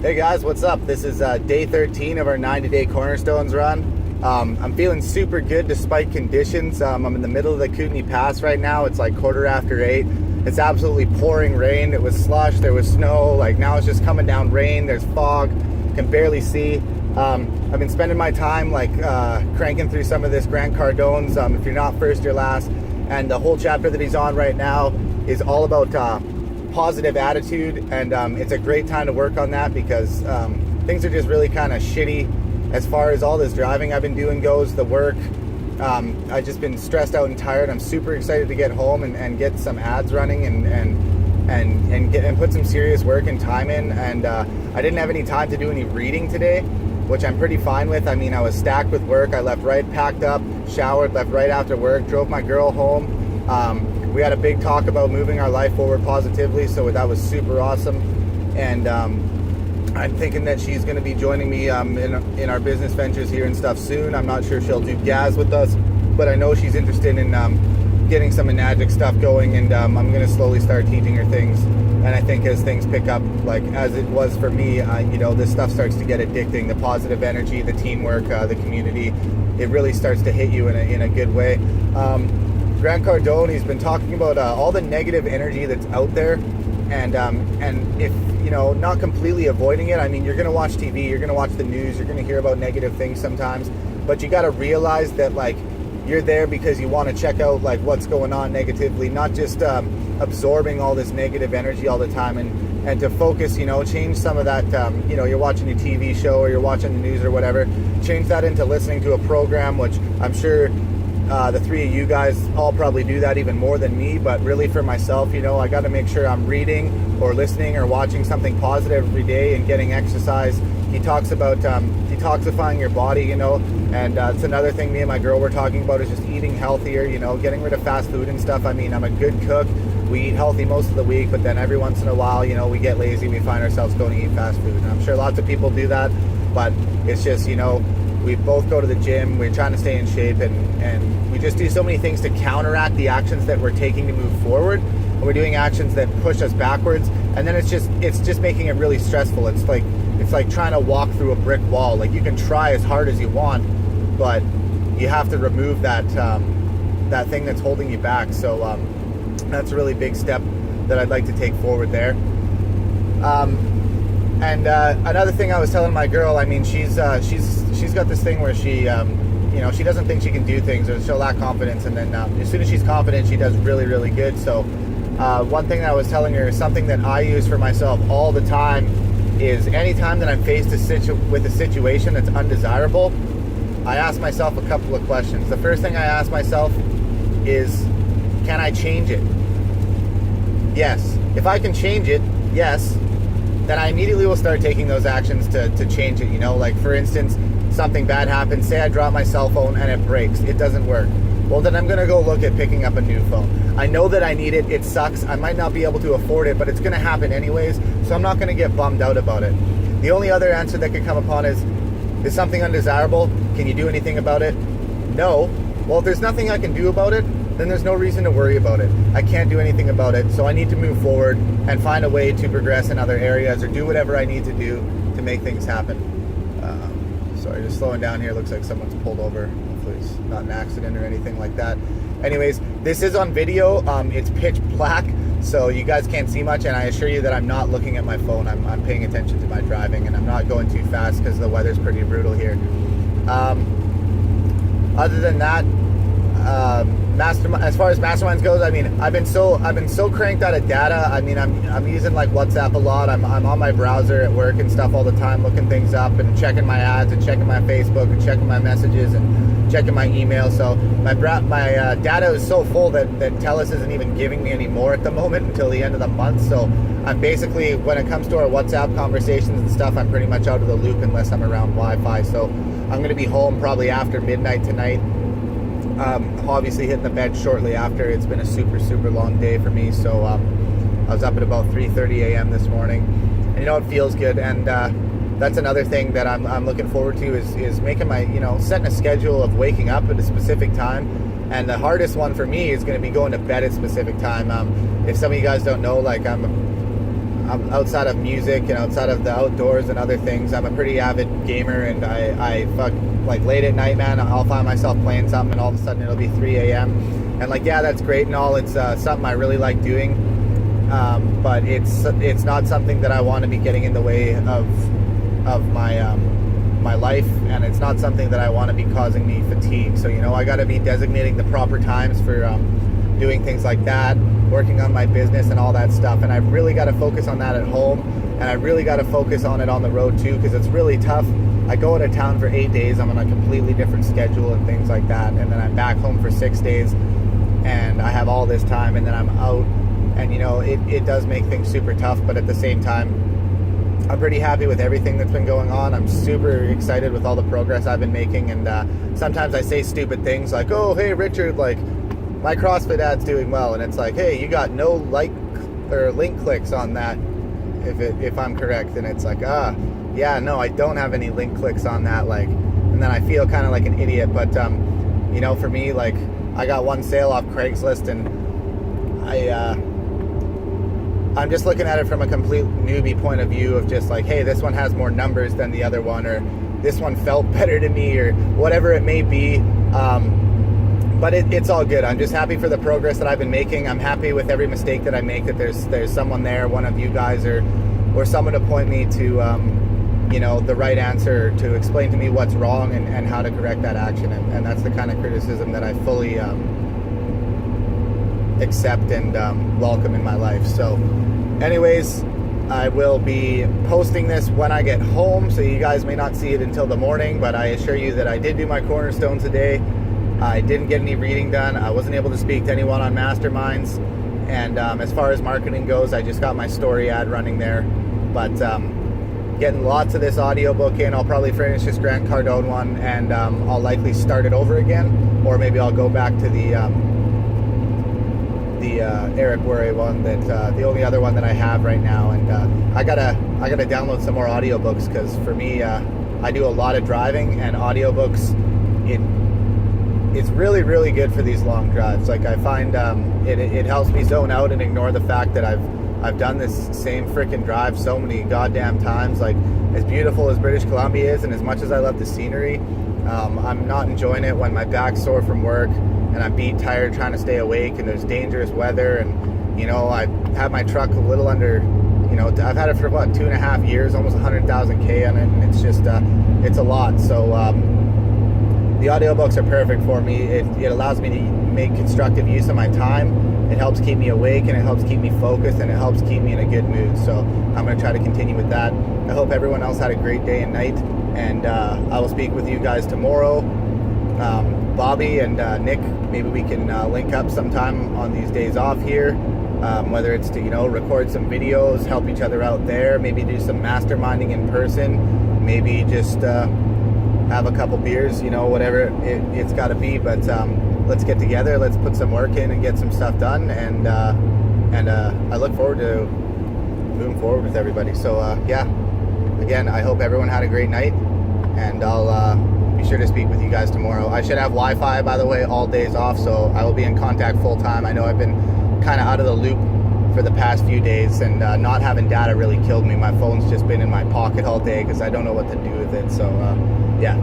Hey guys, what's up? This is day 13 of our 90-day Cornerstones Run. I'm feeling super good despite conditions. I'm in the middle of the Kootenay Pass right now. It's like 8:15. It's absolutely pouring rain. It was slush, there was snow, like now it's just coming down rain, there's fog, can barely see. I've been spending my time cranking through some of this Grant Cardone's If You're Not First, You're Last. And the whole chapter that he's on right now is all about positive attitude, and it's a great time to work on that because things are just really kind of shitty as far as all this driving I've been doing goes, the work. I've just been stressed out and tired. I'm super excited to get home and get some ads running and put some serious work and time in. And I didn't have any time to do any reading today, which I'm pretty fine with. I mean, I was stacked with work. I left right, packed up, showered, left right after work, drove my girl home. We had a big talk about moving our life forward positively, so that was super awesome. And I'm thinking that she's going to be joining me in our business ventures here and stuff soon. I'm not sure she'll do gas with us, but I know she's interested in getting some Enagic stuff going, and I'm going to slowly start teaching her things. And I think as things pick up, like as it was for me, this stuff starts to get addicting. The positive energy, the teamwork, the community, it really starts to hit you in a good way. Grant Cardone, he's been talking about all the negative energy that's out there, and if not completely avoiding it. I mean, you're going to watch TV, you're going to watch the news, you're going to hear about negative things sometimes, but you got to realize that you're there because you want to check out what's going on negatively, not just absorbing all this negative energy all the time, and to focus, change some of that. You're watching a TV show or you're watching the news or whatever, change that into listening to a program, which I'm sure the three of you guys all probably do that even more than me. But really for myself, I got to make sure I'm reading or listening or watching something positive every day and getting exercise. He talks about detoxifying your body, and it's another thing me and my girl were talking about is just eating healthier, getting rid of fast food and stuff. I mean, I'm a good cook. We eat healthy most of the week, but then every once in a while, we get lazy. We find ourselves going to eat fast food. And I'm sure lots of people do that, but it's just, we both go to the gym, we're trying to stay in shape, and we just do so many things to counteract the actions that we're taking to move forward. And we're doing actions that push us backwards, and then it's just making it really stressful. It's like trying to walk through a brick wall. Like, you can try as hard as you want, but you have to remove that thing that's holding you back. So that's a really big step that I'd like to take forward there. And another thing I was telling my girl, I mean, she's got this thing where she she doesn't think she can do things, or she'll lack confidence, and then as soon as she's confident, she does really, really good. So one thing that I was telling her is something that I use for myself all the time is anytime that I'm faced with a situation that's undesirable, I ask myself a couple of questions. The first thing I ask myself is, can I change it? Yes. If I can change it, yes, then I immediately will start taking those actions to change it. Like for instance, something bad happens, say I drop my cell phone and it breaks, it doesn't work. Well, then I'm gonna go look at picking up a new phone. I know that I need it, it sucks, I might not be able to afford it, but it's gonna happen anyways, so I'm not gonna get bummed out about it. The only other answer that could come upon is something undesirable? Can you do anything about it? No. Well, if there's nothing I can do about it, then there's no reason to worry about it. I can't do anything about it, so I need to move forward and find a way to progress in other areas or do whatever I need to do to make things happen. Sorry, just slowing down here. Looks like someone's pulled over. Hopefully it's not an accident or anything like that. Anyways, this is on video. It's pitch black, so you guys can't see much, and I assure you that I'm not looking at my phone. I'm paying attention to my driving, and I'm not going too fast because the weather's pretty brutal here. Other than that, as far as masterminds goes, I mean, I've been so cranked out of data. I mean, I'm using WhatsApp a lot. I'm on my browser at work and stuff all the time, looking things up and checking my ads and checking my Facebook and checking my messages and checking my email. So my data is so full that TELUS isn't even giving me any more at the moment until the end of the month. So I'm basically, when it comes to our WhatsApp conversations and stuff, I'm pretty much out of the loop unless I'm around Wi-Fi. So I'm going to be home probably after midnight tonight. Obviously hitting the bed shortly after. It's been a super, super long day for me, so I was up at about 3:30 a.m. this morning, and it feels good. And that's another thing that I'm looking forward to is making my, setting a schedule of waking up at a specific time. And the hardest one for me is going to be going to bed at a specific time. If some of you guys don't know, outside of music and outside of the outdoors and other things, I'm a pretty avid gamer, and I fuck, like, late at night, man, I'll find myself playing something and all of a sudden it'll be 3 a.m. And like, yeah, that's great and all. It's something I really like doing, but it's not something that I want to be getting in the way of my life, and it's not something that I want to be causing me fatigue. So, you know, I got to be designating the proper times for doing things like that, working on my business and all that stuff. And I've really got to focus on that at home, and I really got to focus on it on the road too, because it's really tough. I go out of town for 8 days, I'm on a completely different schedule and things like that, and then I'm back home for 6 days, and I have all this time, and then I'm out, and you know, it does make things super tough. But at the same time, I'm pretty happy with everything that's been going on. I'm super excited with all the progress I've been making, and sometimes I say stupid things like, oh, hey Richard, like, my CrossFit ad's doing well, and it's like, hey, you got no like or link clicks on that, if I'm correct. And it's like, yeah, no, I don't have any link clicks on that, like, and then I feel kind of like an idiot. But you know, for me, like, I got one sale off Craigslist, and I'm just looking at it from a complete newbie point of view of just like, hey, this one has more numbers than the other one, or this one felt better to me, or whatever it may be. But it's all good. I'm just happy for the progress that I've been making. I'm happy with every mistake that I make, that there's someone there, one of you guys, or someone to point me to, you know, the right answer, to explain to me what's wrong and how to correct that action. And that's the kind of criticism that I fully accept and welcome in my life. So anyways, I will be posting this when I get home, so you guys may not see it until the morning, but I assure you that I did do my cornerstones today. I didn't get any reading done. I wasn't able to speak to anyone on masterminds. And as far as marketing goes, I just got my story ad running there. But getting lots of this audiobook in. I'll probably finish this Grant Cardone one, and I'll likely start it over again. Or maybe I'll go back to the Eric Worre one, that the only other one that I have right now. And I gotta download some more audiobooks, because for me, I do a lot of driving, and audiobooks, it's really, really good for these long drives. Like, I find it helps me zone out and ignore the fact that I've done this same freaking drive so many goddamn times. Like, as beautiful as British Columbia is, and as much as I love the scenery, I'm not enjoying it when my back's sore from work, and I'm beat tired trying to stay awake, and there's dangerous weather, and you know, I have my truck a little under, you know, I've had it for what, 2.5 years, almost 100,000 K on it, and it's just it's a lot. So the audiobooks are perfect for me. It allows me to make constructive use of my time. It helps keep me awake, and it helps keep me focused, and it helps keep me in a good mood. So I'm going to try to continue with that. I hope everyone else had a great day and night, and I will speak with you guys tomorrow. Bobby and Nick, maybe we can link up sometime on these days off here, whether it's to, you know, record some videos, help each other out there, maybe do some masterminding in person, maybe just have a couple beers, you know, whatever it's got to be. But let's get together, let's put some work in and get some stuff done, and I look forward to moving forward with everybody. So yeah, again, I hope everyone had a great night, and I'll be sure to speak with you guys tomorrow. I should have Wi-Fi, by the way, all days off, so I will be in contact full time. I know I've been kind of out of the loop for the past few days, and not having data really killed me. My phone's just been in my pocket all day because I don't know what to do with it. So yeah,